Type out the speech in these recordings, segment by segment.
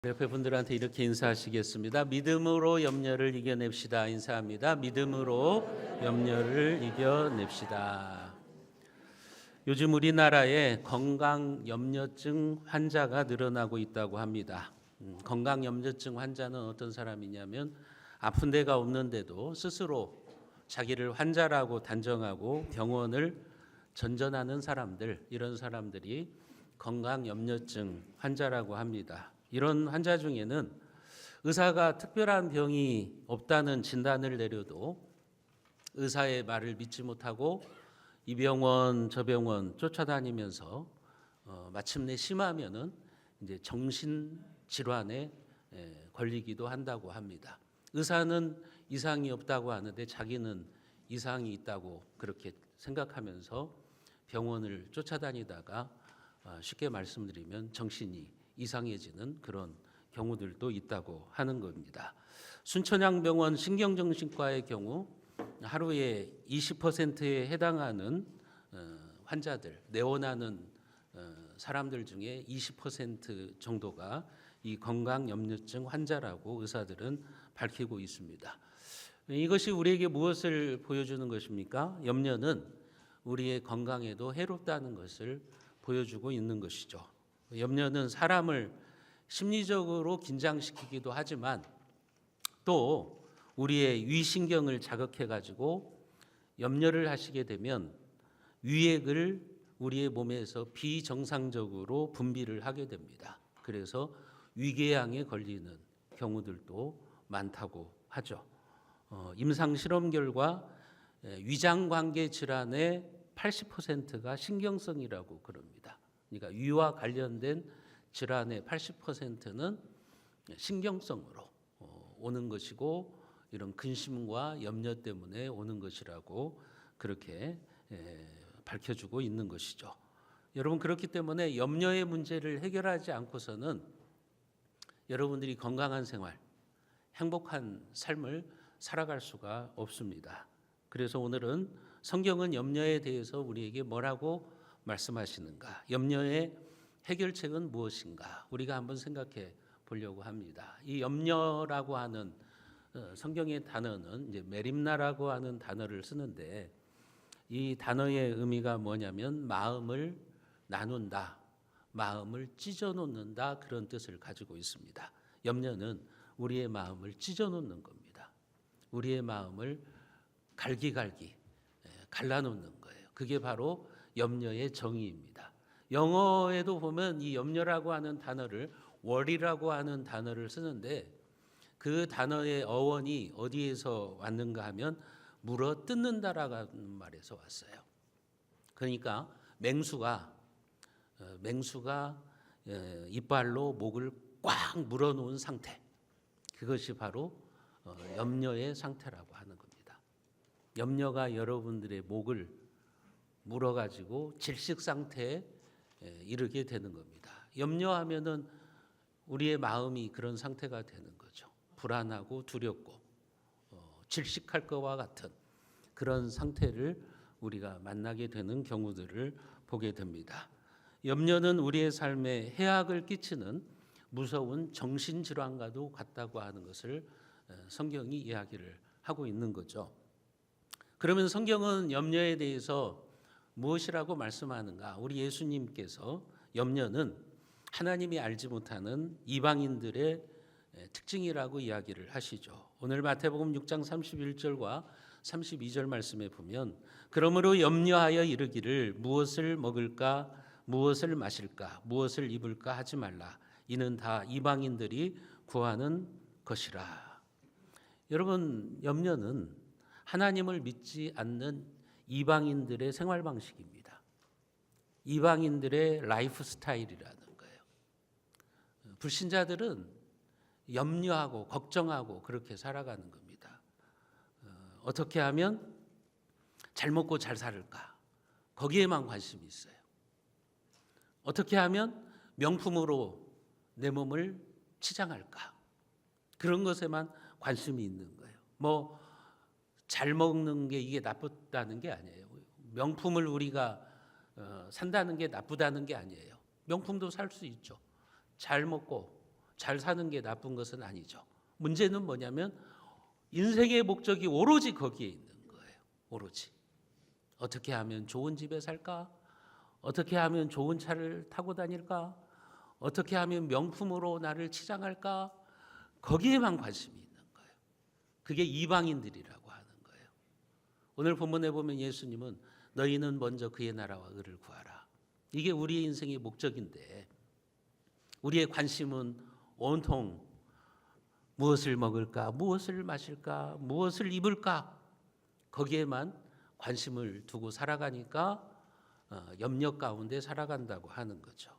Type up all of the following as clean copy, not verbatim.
옆에 분들한테 이렇게 인사하시겠습니다. 믿음으로 염려를 이겨냅시다. 인사합니다. 믿음으로 염려를 이겨냅시다. 요즘 우리나라에 건강 염려증 환자가 늘어나고 있다고 합니다. 건강 염려증 환자는 어떤 사람이냐면 아픈 데가 없는데도 스스로 자기를 환자라고 단정하고 병원을 전전하는 사람들, 이런 사람들이 건강 염려증 환자라고 합니다. 이런 환자 중에는 의사가 특별한 병이 없다는 진단을 내려도 의사의 말을 믿지 못하고 이 병원 저 병원 쫓아다니면서 마침내 심하면은 이제 정신 질환에 걸리기도 한다고 합니다. 의사는 이상이 없다고 하는데 자기는 이상이 있다고 그렇게 생각하면서 병원을 쫓아다니다가 쉽게 말씀드리면 정신이 이상해지는 그런 경우들도 있다고 하는 겁니다. 순천향병원 신경정신과의 경우 하루에 20%에 해당하는 환자들, 내원하는 사람들 중에 20% 정도가 이 건강염려증 환자라고 의사들은 밝히고 있습니다. 이것이 우리에게 무엇을 보여주는 것입니까? 염려는 우리의 건강에도 해롭다는 것을 보여주고 있는 것이죠. 염려는 사람을 심리적으로 긴장시키기도 하지만 또 우리의 위신경을 자극해 가지고 염려를 하시게 되면 위액을 우리의 몸에서 비정상적으로 분비를 하게 됩니다. 그래서 위궤양에 걸리는 경우들도 많다고 하죠. 임상 실험 결과 위장관계 질환의 80%가 신경성이라고 그럽니다. 그러니까 위와 관련된 질환의 80%는 신경성으로 오는 것이고 이런 근심과 염려 때문에 오는 것이라고 그렇게 밝혀주고 있는 것이죠. 여러분, 그렇기 때문에 염려의 문제를 해결하지 않고서는 여러분들이 건강한 생활, 행복한 삶을 살아갈 수가 없습니다. 그래서 오늘은 성경은 염려에 대해서 우리에게 뭐라고 말씀하시는가? 염려의 해결책은 무엇인가? 우리가 한번 생각해 보려고 합니다. 이 염려라고 하는 성경의 단어는 이제 메림나라고 하는 단어를 쓰는데 이 단어의 의미가 뭐냐면 마음을 나눈다, 마음을 찢어 놓는다, 그런 뜻을 가지고 있습니다. 염려는 우리의 마음을 찢어 놓는 겁니다. 우리의 마음을 갈기갈기 갈라놓는 거예요. 그게 바로 염려의 정의입니다. 영어에도 보면 이 염려라고 하는 단어를 worry라고 하는 단어를 쓰는데 그 단어의 어원이 어디에서 왔는가 하면 물어 뜯는다라는 말에서 왔어요. 그러니까 맹수가 이빨로 목을 꽉 물어놓은 상태, 그것이 바로 염려의 상태라고 하는 겁니다. 염려가 여러분들의 목을 물어가지고 질식 상태에 이르게 되는 겁니다. 염려하면은 우리의 마음이 그런 상태가 되는 거죠. 불안하고 두렵고 질식할 것과 같은 그런 상태를 우리가 만나게 되는 경우들을 보게 됩니다. 염려는 우리의 삶에 해악을 끼치는 무서운 정신질환과도 같다고 하는 것을 성경이 이야기를 하고 있는 거죠. 그러면 성경은 염려에 대해서 무엇이라고 말씀하는가? 우리 예수님께서 염려는 하나님이 알지 못하는 이방인들의 특징이라고 이야기를 하시죠. 오늘 마태복음 6장 31절과 32절 말씀에 보면 그러므로 염려하여 이르기를 무엇을 먹을까, 무엇을 마실까, 무엇을 입을까 하지 말라. 이는 다 이방인들이 구하는 것이라. 여러분, 염려는 하나님을 믿지 않는 이방인들의 생활 방식입니다. 이방인들의 라이프 스타일이라는 거예요. 불신자들은 염려하고 걱정하고 그렇게 살아가는 겁니다. 어떻게 하면 잘 먹고 잘 살까? 거기에만 관심이 있어요. 어떻게 하면 명품으로 내 몸을 치장할까? 그런 것에만 관심이 있는 거예요. 잘 먹는 게 이게 나쁘다는 게 아니에요. 명품을 우리가 산다는 게 나쁘다는 게 아니에요. 명품도 살 수 있죠. 잘 먹고 잘 사는 게 나쁜 것은 아니죠. 문제는 뭐냐면 인생의 목적이 오로지 거기에 있는 거예요. 오로지. 어떻게 하면 좋은 집에 살까? 어떻게 하면 좋은 차를 타고 다닐까? 어떻게 하면 명품으로 나를 치장할까? 거기에만 관심이 있는 거예요. 그게 이방인들이라고 하는 거예요. 오늘 본문에 보면 예수님은 너희는 먼저 그의 나라와 의를 구하라. 이게 우리의 인생의 목적인데 우리의 관심은 온통 무엇을 먹을까, 무엇을 마실까, 무엇을 입을까 거기에만 관심을 두고 살아가니까 염려 가운데 살아간다고 하는 거죠.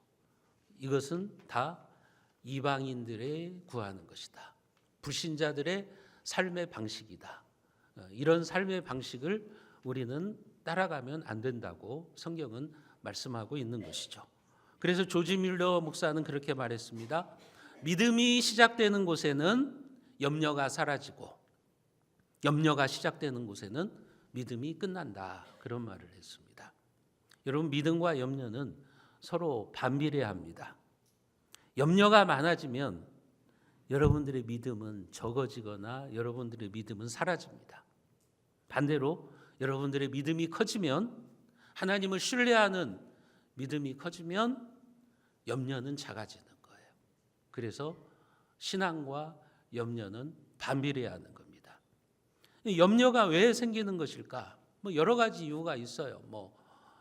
이것은 다 이방인들의 구하는 것이다. 불신자들의 삶의 방식이다. 이런 삶의 방식을 우리는 따라가면 안 된다고 성경은 말씀하고 있는 것이죠. 그래서 조지 밀러 목사는 그렇게 말했습니다. 믿음이 시작되는 곳에는 염려가 사라지고 염려가 시작되는 곳에는 믿음이 끝난다. 그런 말을 했습니다. 여러분, 믿음과 염려는 서로 반비례합니다. 염려가 많아지면 여러분들의 믿음은 적어지거나 여러분들의 믿음은 사라집니다. 반대로 여러분들의 믿음이 커지면 하나님을 신뢰하는 믿음이 커지면 염려는 작아지는 거예요. 그래서 신앙과 염려는 반비례하는 겁니다. 염려가 왜 생기는 것일까? 여러 가지 이유가 있어요.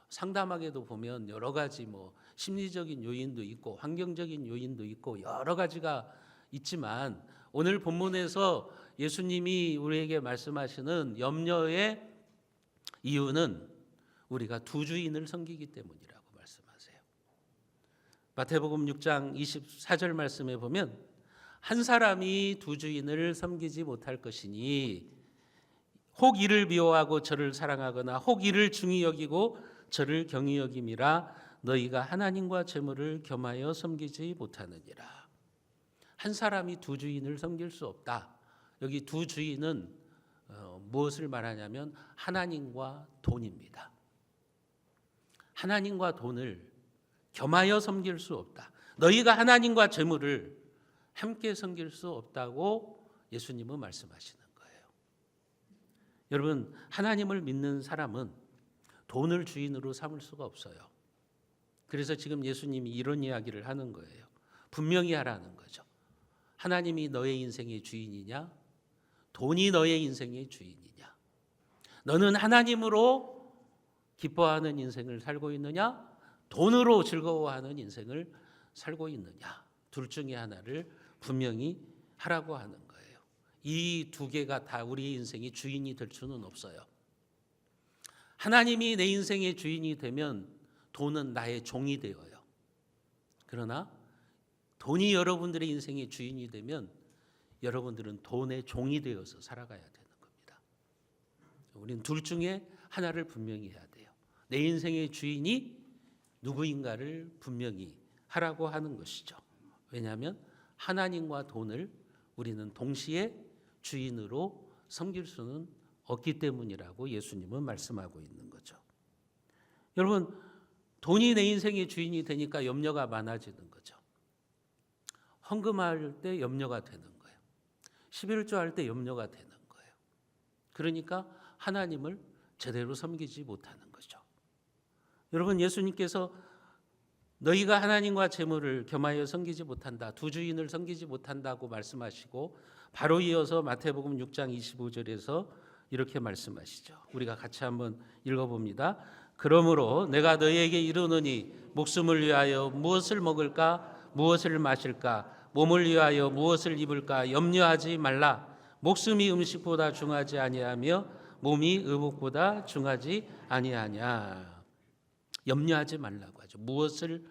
상담하게도 보면 여러 가지 심리적인 요인도 있고 환경적인 요인도 있고 여러 가지가 있지만 오늘 본문에서 예수님이 우리에게 말씀하시는 염려의 이유는 우리가 두 주인을 섬기기 때문이라고 말씀하세요. 마태복음 6장 24절 말씀에 보면 한 사람이 두 주인을 섬기지 못할 것이니 혹 이를 미워하고 저를 사랑하거나 혹 이를 중히 여기고 저를 경히 여김이라 너희가 하나님과 재물을 겸하여 섬기지 못하느니라. 한 사람이 두 주인을 섬길 수 없다. 여기 두 주인은 무엇을 말하냐면 하나님과 돈입니다. 하나님과 돈을 겸하여 섬길 수 없다. 너희가 하나님과 재물을 함께 섬길 수 없다고 예수님은 말씀하시는 거예요. 여러분, 하나님을 믿는 사람은 돈을 주인으로 삼을 수가 없어요. 그래서 지금 예수님이 이런 이야기를 하는 거예요. 분명히 하라는 거죠. 하나님이 너의 인생의 주인이냐? 돈이 너의 인생의 주인이냐? 너는 하나님으로 기뻐하는 인생을 살고 있느냐? 돈으로 즐거워하는 인생을 살고 있느냐? 둘 중에 하나를 분명히 하라고 하는 거예요. 이 두 개가 다 우리의 인생의 주인이 될 수는 없어요. 하나님이 내 인생의 주인이 되면 돈은 나의 종이 되어요. 그러나 돈이 여러분들의 인생의 주인이 되면 여러분들은 돈의 종이 되어서 살아가야 되는 겁니다. 우리는 둘 중에 하나를 분명히 해야 돼요. 내 인생의 주인이 누구인가를 분명히 하라고 하는 것이죠. 왜냐하면 하나님과 돈을 우리는 동시에 주인으로 섬길 수는 없기 때문이라고 예수님은 말씀하고 있는 거죠. 여러분, 돈이 내 인생의 주인이 되니까 염려가 많아지는 거죠. 헌금할 때 염려가 되는 거예요. 11조 할 때 염려가 되는 거예요. 그러니까 하나님을 제대로 섬기지 못하는 거죠. 여러분, 예수님께서 너희가 하나님과 재물을 겸하여 섬기지 못한다. 두 주인을 섬기지 못한다고 말씀하시고 바로 이어서 마태복음 6장 25절에서 이렇게 말씀하시죠. 우리가 같이 한번 읽어봅니다. 그러므로 내가 너희에게 이르노니 목숨을 위하여 무엇을 먹을까 무엇을 마실까 몸을 위하여 무엇을 입을까 염려하지 말라. 목숨이 음식보다 중하지 아니하며 몸이 의복보다 중하지 아니하냐. 염려하지 말라고 하죠. 무엇을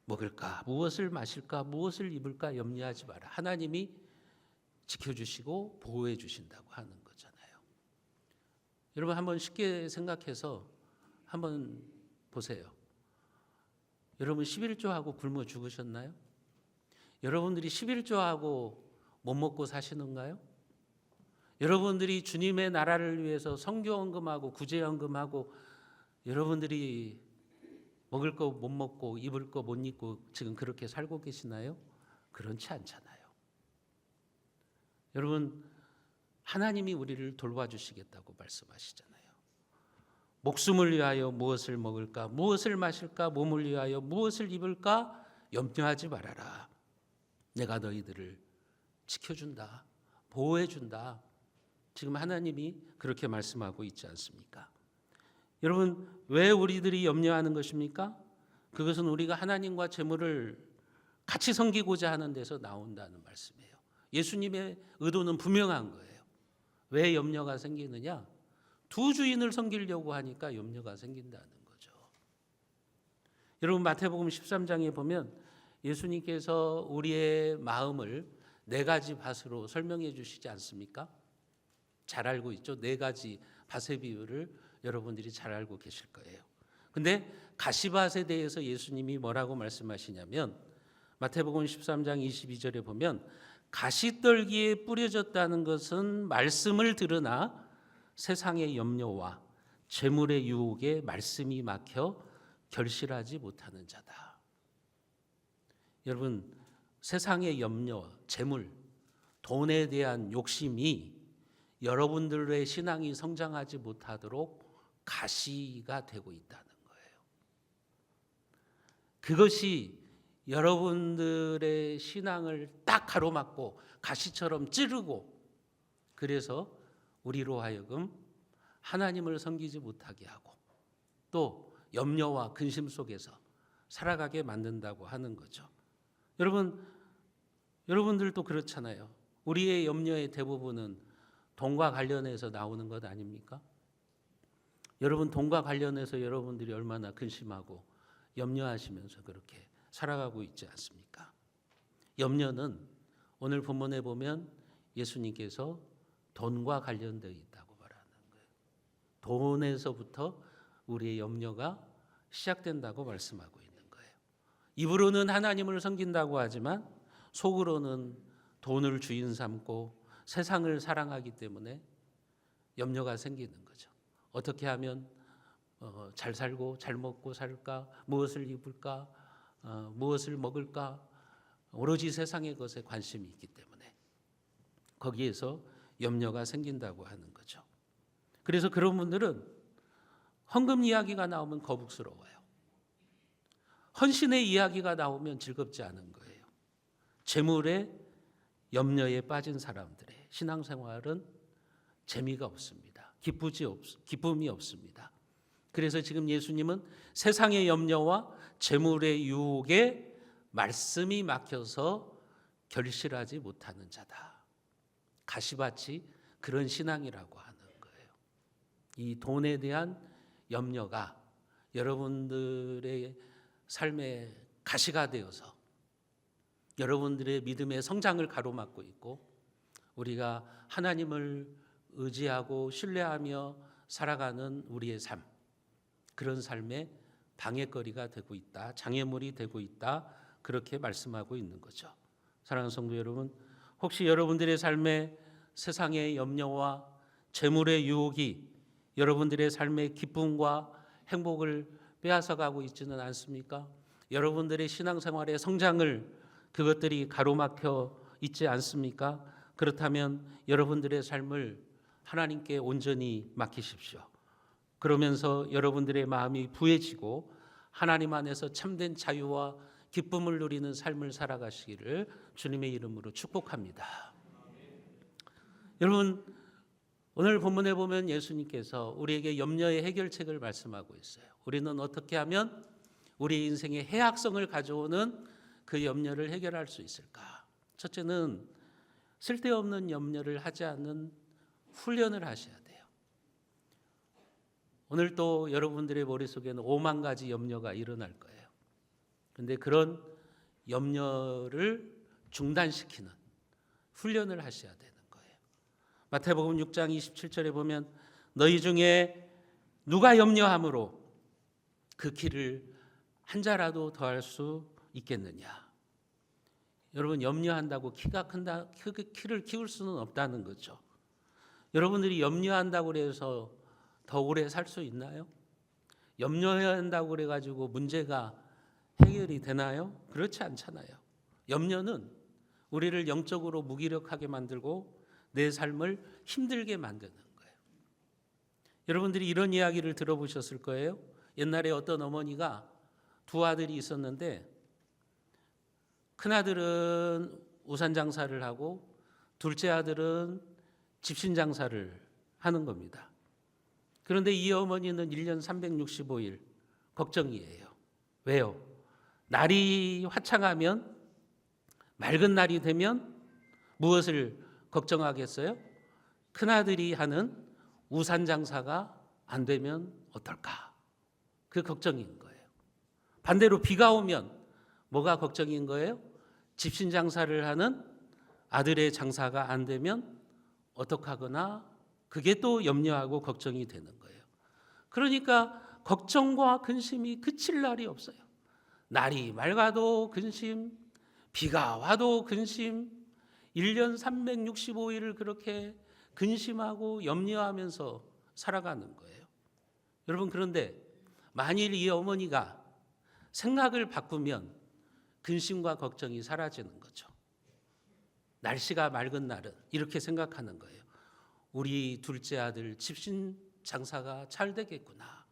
먹을까 무엇을 마실까 무엇을 입을까 염려하지 마라. 하나님이 지켜주시고 보호해 주신다고 하는 거잖아요. 여러분, 한번 쉽게 생각해서 한번 보세요. 여러분 11조하고 굶어 죽으셨나요? 여러분들이 11조하고 못 먹고 사시는가요? 여러분들이 주님의 나라를 위해서 선교헌금하고 구제헌금하고 여러분들이 먹을 거 못 먹고 입을 거 못 입고 지금 그렇게 살고 계시나요? 그렇지 않잖아요. 여러분, 하나님이 우리를 돌봐주시겠다고 말씀하시잖아요. 목숨을 위하여 무엇을 먹을까, 무엇을 마실까, 몸을 위하여 무엇을 입을까 염려하지 말아라. 내가 너희들을 지켜준다, 보호해준다. 지금 하나님이 그렇게 말씀하고 있지 않습니까? 여러분, 왜 우리들이 염려하는 것입니까? 그것은 우리가 하나님과 재물을 같이 섬기고자 하는 데서 나온다는 말씀이에요. 예수님의 의도는 분명한 거예요. 왜 염려가 생기느냐? 두 주인을 섬기려고 하니까 염려가 생긴다는 거죠. 여러분, 마태복음 13장에 보면 예수님께서 우리의 마음을 네 가지 밭으로 설명해 주시지 않습니까? 잘 알고 있죠? 네 가지 밭의 비유를 여러분들이 잘 알고 계실 거예요. 근데 가시밭에 대해서 예수님이 뭐라고 말씀하시냐면 마태복음 13장 22절에 보면 가시떨기에 뿌려졌다는 것은 말씀을 들으나 세상의 염려와 재물의 유혹에 말씀이 막혀 결실하지 못하는 자다. 여러분, 세상의 염려, 재물, 돈에 대한 욕심이 여러분들의 신앙이 성장하지 못하도록 가시가 되고 있다는 거예요. 그것이 여러분들의 신앙을 딱 가로막고 가시처럼 찌르고, 그래서 우리로 하여금 하나님을 섬기지 못하게 하고 또 염려와 근심 속에서 살아가게 만든다고 하는 거죠. 여러분들도 그렇잖아요. 우리의 염려의 대부분은 돈과 관련해서 나오는 것 아닙니까? 여러분, 돈과 관련해서 여러분들이 얼마나 근심하고 염려하시면서 그렇게 살아가고 있지 않습니까? 염려는 오늘 본문에 보면 예수님께서 돈과 관련되어 있다고 말하는 거예요. 돈에서부터 우리의 염려가 시작된다고 말씀하고 있는 거예요. 입으로는 하나님을 섬긴다고 하지만 속으로는 돈을 주인 삼고 세상을 사랑하기 때문에 염려가 생기는 거죠. 어떻게 하면 잘 살고 잘 먹고 살까, 무엇을 입을까, 무엇을 먹을까, 오로지 세상의 것에 관심이 있기 때문에 거기에서 염려가 생긴다고 하는 거죠. 그래서 그런 분들은 헌금 이야기가 나오면 거북스러워요. 헌신의 이야기가 나오면 즐겁지 않은 거예요. 재물의 염려에 빠진 사람들의 신앙생활은 재미가 없습니다. 기쁨이 없습니다. 그래서 지금 예수님은 세상의 염려와 재물의 유혹에 말씀이 막혀서 결실하지 못하는 자다. 가시밭이 그런 신앙이라고 하는 거예요. 이 돈에 대한 염려가 여러분들의 삶의 가시가 되어서 여러분들의 믿음의 성장을 가로막고 있고, 우리가 하나님을 의지하고 신뢰하며 살아가는 우리의 삶, 그런 삶의 방해거리가 되고 있다, 장애물이 되고 있다, 그렇게 말씀하고 있는 거죠. 사랑하는 성도 여러분, 혹시 여러분들의 삶에 세상의 염려와 재물의 유혹이 여러분들의 삶의 기쁨과 행복을 빼앗아가고 있지는 않습니까? 여러분들의 신앙생활의 성장을 그것들이 가로막혀 있지 않습니까? 그렇다면 여러분들의 삶을 하나님께 온전히 맡기십시오. 그러면서 여러분들의 마음이 부해지고 하나님 안에서 참된 자유와 기쁨을 누리는 삶을 살아가시기를 주님의 이름으로 축복합니다. 여러분, 오늘 본문에 보면 예수님께서 우리에게 염려의 해결책을 말씀하고 있어요. 우리는 어떻게 하면 우리 인생의 해악성을 가져오는 그 염려를 해결할 수 있을까? 첫째는 쓸데없는 염려를 하지 않는 훈련을 하셔야 돼요. 오늘 또 여러분들의 머릿속에는 5만 가지 염려가 일어날 거예요. 그런데 그런 염려를 중단시키는 훈련을 하셔야 되는 거예요. 마태복음 6장 27절에 보면 너희 중에 누가 염려함으로 그 키를 한 자라도 더할 수 있겠느냐. 여러분, 염려한다고 키가 큰다, 키를 키울 수는 없다는 거죠. 여러분들이 염려한다고 해서 더 오래 살 수 있나요? 염려한다고 그래가지고 문제가 해결이 되나요? 그렇지 않잖아요. 염려는 우리를 영적으로 무기력하게 만들고 내 삶을 힘들게 만드는 거예요. 여러분들이 이런 이야기를 들어보셨을 거예요. 옛날에 어떤 어머니가 두 아들이 있었는데 큰아들은 우산 장사를 하고 둘째 아들은 집신 장사를 하는 겁니다. 그런데 이 어머니는 1년 365일 걱정이에요. 왜요? 날이 화창하면, 맑은 날이 되면 무엇을 걱정하겠어요? 큰아들이 하는 우산 장사가 안 되면 어떨까? 그 걱정인 거예요. 반대로 비가 오면 뭐가 걱정인 거예요? 집신 장사를 하는 아들의 장사가 안 되면 어떡하거나, 그게 또 염려하고 걱정이 되는 거예요. 그러니까 걱정과 근심이 그칠 날이 없어요. 날이 맑아도 근심, 비가 와도 근심, 1년 365일을 그렇게 근심하고 염려하면서 살아가는 거예요. 여러분, 그런데 만일 이 어머니가 생각을 바꾸면 근심과 걱정이 사라지는 거죠. 날씨가 맑은 날은 이렇게 생각하는 거예요. 우리 둘째 아들 집신 장사가 잘 되겠구나.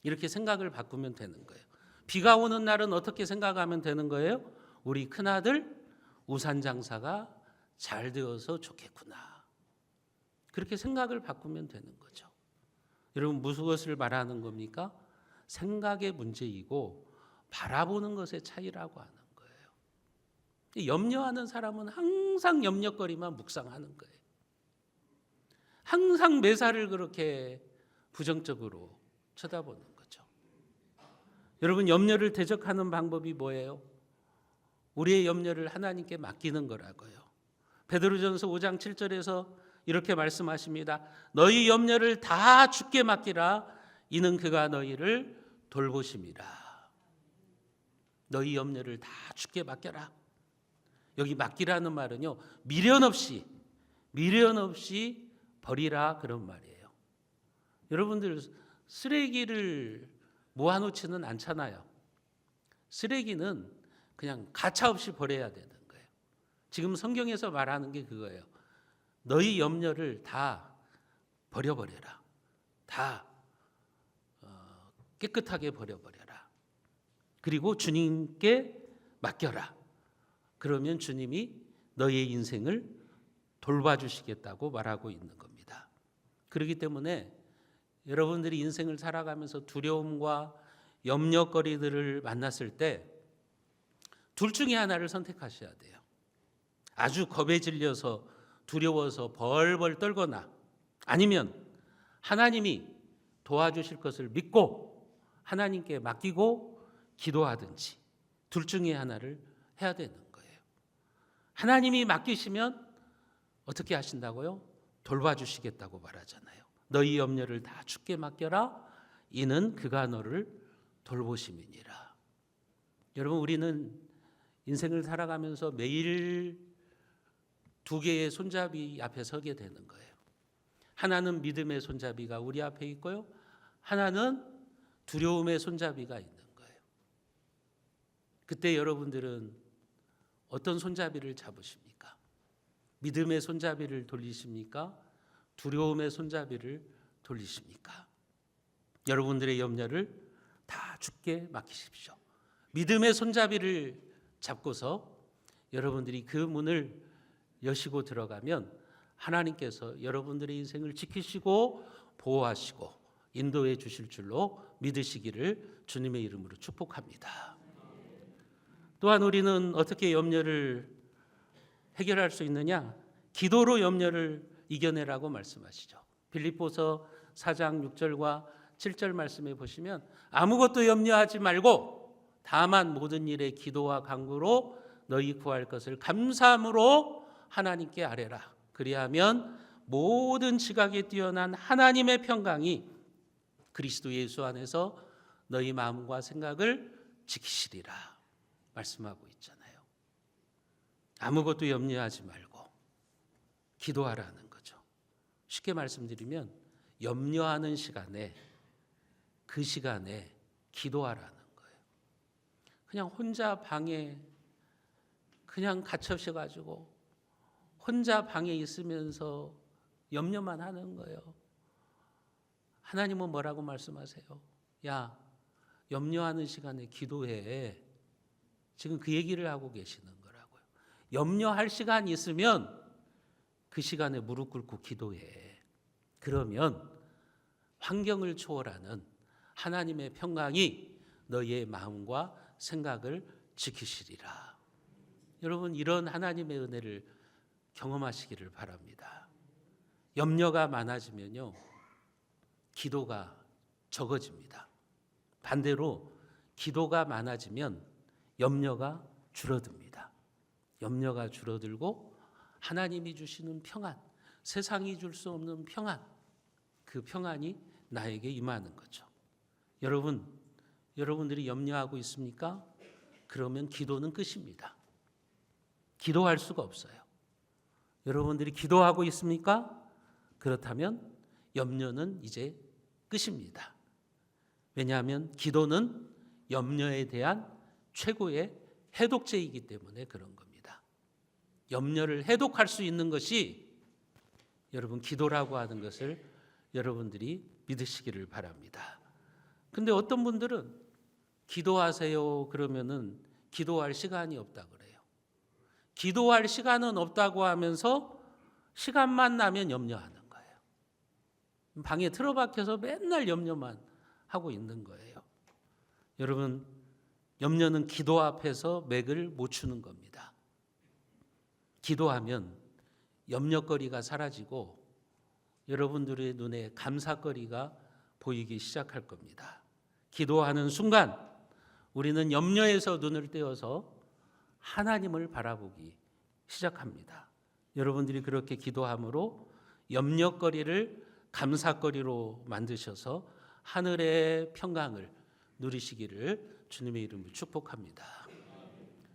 이렇게 생각을 바꾸면 되는 거예요. 비가 오는 날은 어떻게 생각하면 되는 거예요? 우리 큰아들 우산 장사가 잘 되어서 좋겠구나. 그렇게 생각을 바꾸면 되는 거죠. 여러분, 무엇을 말하는 겁니까? 생각의 문제이고 바라보는 것의 차이라고 하는 거예요. 염려하는 사람은 항상 염려거리만 묵상하는 거예요. 항상 매사를 그렇게 부정적으로 쳐다보는 거죠. 여러분, 염려를 대적하는 방법이 뭐예요? 우리의 염려를 하나님께 맡기는 거라고요. 베드로전서 5장 7절에서 이렇게 말씀하십니다. 너희 염려를 다 주께 맡기라. 이는 그가 너희를 돌보심이라. 너희 염려를 다 주께 맡겨라. 여기 맡기라는 말은요, 미련 없이 버리라, 그런 말이에요. 여러분들, 쓰레기를 모아놓지는 않잖아요. 쓰레기는 그냥 가차없이 버려야 되는 거예요. 지금 성경에서 말하는 게 그거예요. 너희 염려를 다 버려버려라. 다 깨끗하게 버려버려라. 그리고 주님께 맡겨라. 그러면 주님이 너희의 인생을 돌봐주시겠다고 말하고 있는 겁니다. 그렇기 때문에 여러분들이 인생을 살아가면서 두려움과 염려거리들을 만났을 때 둘 중에 하나를 선택하셔야 돼요. 아주 겁에 질려서 두려워서 벌벌 떨거나, 아니면 하나님이 도와주실 것을 믿고 하나님께 맡기고 기도하든지, 둘 중에 하나를 해야 되는 거예요. 하나님이 맡기시면 어떻게 하신다고요? 돌봐주시겠다고 말하잖아요. 너희 염려를 다 주께 맡겨라. 이는 그가 너를 돌보심이니라. 여러분, 우리는 인생을 살아가면서 매일 두 개의 손잡이 앞에 서게 되는 거예요. 하나는 손잡이가 우리 앞에 있고요. 하나는 두려움의 손잡이가 있는 거예요. 그때 여러분들은 어떤 손잡이를 잡으십니까? 믿음의 손잡이를 돌리십니까? 두려움의 손잡이를 돌리십니까? 여러분들의 염려를 다 주께 맡기십시오. 믿음의 손잡이를 잡고서 여러분들이 그 문을 여시고 들어가면 하나님께서 여러분들의 인생을 지키시고 보호하시고 인도해 주실 줄로 믿으시기를 주님의 이름으로 축복합니다. 또한 우리는 어떻게 염려를 해결할 수 있느냐? 기도로 염려를 이겨내라고 말씀하시죠. 빌립보서 4장 6절과 7절 말씀에 보시면 아무것도 염려하지 말고 다만 모든 일에 기도와 간구로 너희 구할 것을 감사함으로 하나님께 아뢰라. 그리하면 모든 지각에 뛰어난 하나님의 평강이 그리스도 예수 안에서 너희 마음과 생각을 지키시리라 말씀하고 있잖아요. 아무것도 염려하지 말고 기도하라는 거죠. 쉽게 말씀드리면 염려하는 시간에, 그 시간에 기도하라는 거예요. 그냥 혼자 방에 그냥 갇혀셔 가지고 혼자 방에 있으면서 염려만 하는 거예요. 하나님은 뭐라고 말씀하세요? 야, 염려하는 시간에 기도해. 지금 그 얘기를 하고 계시는 거라고요. 염려할 시간이 있으면 그 시간에 무릎 꿇고 기도해. 그러면 환경을 초월하는 하나님의 평강이 너의 마음과 생각을 지키시리라. 여러분, 이런 하나님의 은혜를 경험하시기를 바랍니다. 염려가 많아지면요, 기도가 적어집니다. 반대로 기도가 많아지면 염려가 줄어듭니다. 염려가 줄어들고 하나님이 주시는 평안, 세상이 줄 수 없는 평안, 그 평안이 나에게 임하는 거죠. 여러분들이 염려하고 있습니까? 그러면 기도는 끝입니다. 기도할 수가 없어요. 여러분들이 기도하고 있습니까? 그렇다면 염려는 이제 끝입니다. 왜냐하면 기도는 염려에 대한 최고의 해독제이기 때문에 그런 겁니다. 염려를 해독할 수 있는 것이 여러분 기도라고 하는 것을 여러분들이 믿으시기를 바랍니다. 근데 어떤 분들은 기도하세요 그러면은 기도할 시간이 없다 그래요. 기도할 시간은 없다고 하면서 시간만 나면 염려하는 거예요. 방에 틀어박혀서 맨날 염려만 하고 있는 거예요. 여러분, 염려는 기도 앞에서 맥을 못 추는 겁니다. 기도하면 염려거리가 사라지고 여러분들의 눈에 감사거리가 보이기 시작할 겁니다. 기도하는 순간 우리는 염려에서 눈을 떼어서 하나님을 바라보기 시작합니다. 여러분들이 그렇게 기도함으로 염려거리를 감사거리로 만드셔서 하늘의 평강을 누리시기를 주님의 이름으로 축복합니다.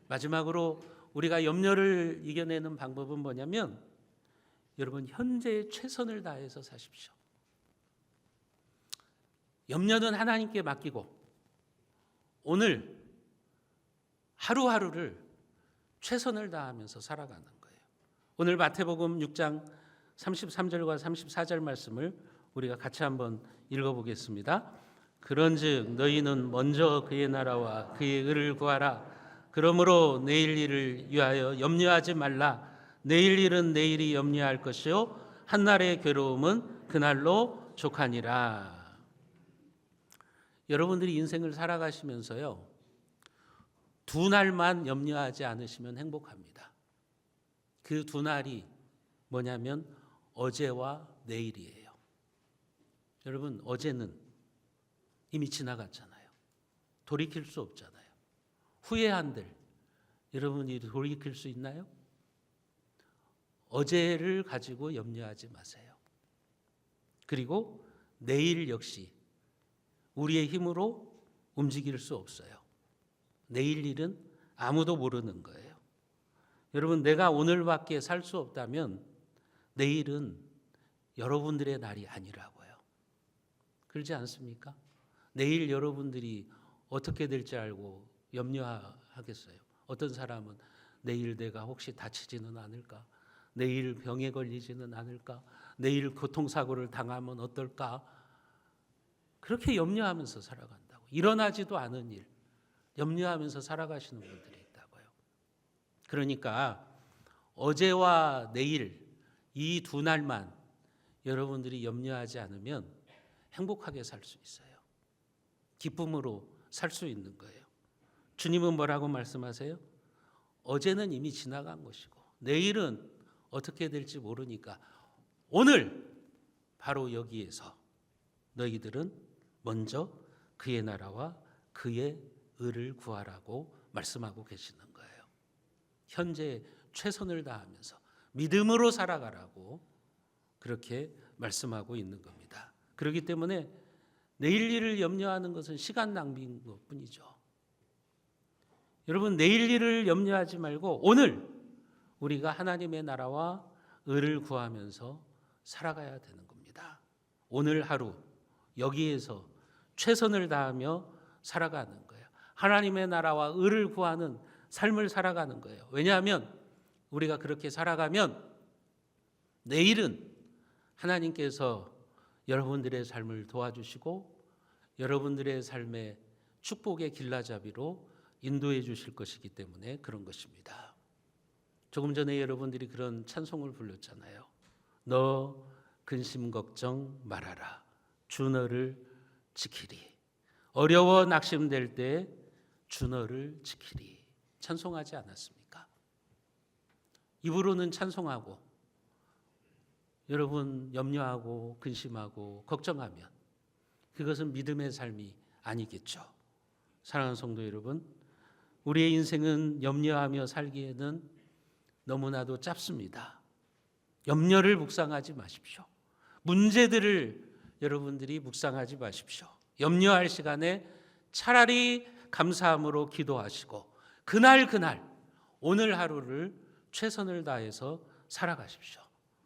마지막으로 우리가 염려를 이겨내는 방법은 뭐냐면 여러분 현재의 최선을 다해서 사십시오. 염려는 하나님께 맡기고 오늘 하루하루를 최선을 다하면서 살아가는 거예요. 오늘 마태복음 6장 33절과 34절 말씀을 우리가 같이 한번 읽어보겠습니다. 그런즉 너희는 먼저 그의 나라와 그의 의를 구하라. 그러므로 내일 일을 위하여 염려하지 말라. 내일 일은 내일이 염려할 것이요 한날의 괴로움은 그날로 족하니라. 여러분들이 인생을 살아가시면서요, 두 날만 염려하지 않으시면 행복합니다. 그 두 날이 뭐냐면 어제와 내일이에요. 여러분, 어제는 이미 지나갔잖아요. 돌이킬 수 없잖아요. 후회한들 여러분이 돌이킬 수 있나요? 어제를 가지고 염려하지 마세요. 그리고 내일 역시 우리의 힘으로 움직일 수 없어요. 내일 일은 아무도 모르는 거예요. 여러분, 내가 오늘밖에 살 수 없다면 내일은 여러분들의 날이 아니라고요. 그렇지 않습니까? 내일 여러분들이 어떻게 될지 알고 염려하겠어요. 어떤 사람은 내일 내가 혹시 다치지는 않을까? 내일 병에 걸리지는 않을까? 내일 교통사고를 당하면 어떨까? 그렇게 염려하면서 살아간다고. 일어나지도 않은 일 염려하면서 살아가시는 분들이 있다고요. 그러니까 어제와 내일 이 두 날만 여러분들이 염려하지 않으면 행복하게 살 수 있어요. 기쁨으로 살 수 있는 거예요. 주님은 뭐라고 말씀하세요? 어제는 이미 지나간 것이고 내일은 어떻게 될지 모르니까 오늘 바로 여기에서 너희들은 먼저 그의 나라와 그의 의를 구하라고 말씀하고 계시는 거예요. 현재 최선을 다하면서 믿음으로 살아가라고 그렇게 말씀하고 있는 겁니다. 그렇기 때문에 내일 일을 염려하는 것은 시간 낭비인 것뿐이죠. 여러분, 내일 일을 염려하지 말고 오늘 우리가 하나님의 나라와 의를 구하면서 살아가야 되는 겁니다. 오늘 하루 여기에서 최선을 다하며 살아가는 거예요. 하나님의 나라와 의를 구하는 삶을 살아가는 거예요. 왜냐하면 우리가 그렇게 살아가면 내일은 하나님께서 여러분들의 삶을 도와주시고 여러분들의 삶의 축복의 길라잡이로 인도해 주실 것이기 때문에 그런 것입니다. 조금 전에 여러분들이 그런 찬송을 불렀잖아요. 너 근심 걱정 말아라. 주 너를 지키리. 어려워 낙심될 때 주 너를 지키리. 찬송하지 않았습니까? 입으로는 찬송하고 여러분 염려하고 근심하고 걱정하면 그것은 믿음의 삶이 아니겠죠. 사랑하는 성도 여러분, 우리의 인생은 염려하며 살기에는 너무나도 짧습니다. 염려를 묵상하지 마십시오. 문제들을 여러분들이 묵상하지 마십시오. 염려할 시간에 차라리 감사함으로 기도하시고 그날 오늘 하루를 최선을 다해서 살아가십시오.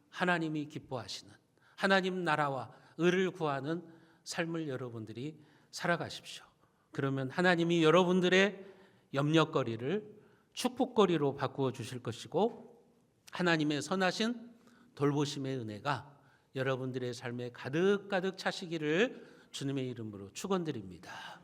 하나님이 기뻐하시는 하나님 나라와 의를 구하는 삶을 여러분들이 살아가십시오. 그러면 하나님이 여러분들의 염려거리를 축복거리로 바꾸어 주실 것이고 하나님의 선하신 돌보심의 은혜가 여러분들의 삶에 가득가득 차시기를 주님의 이름으로 축원드립니다.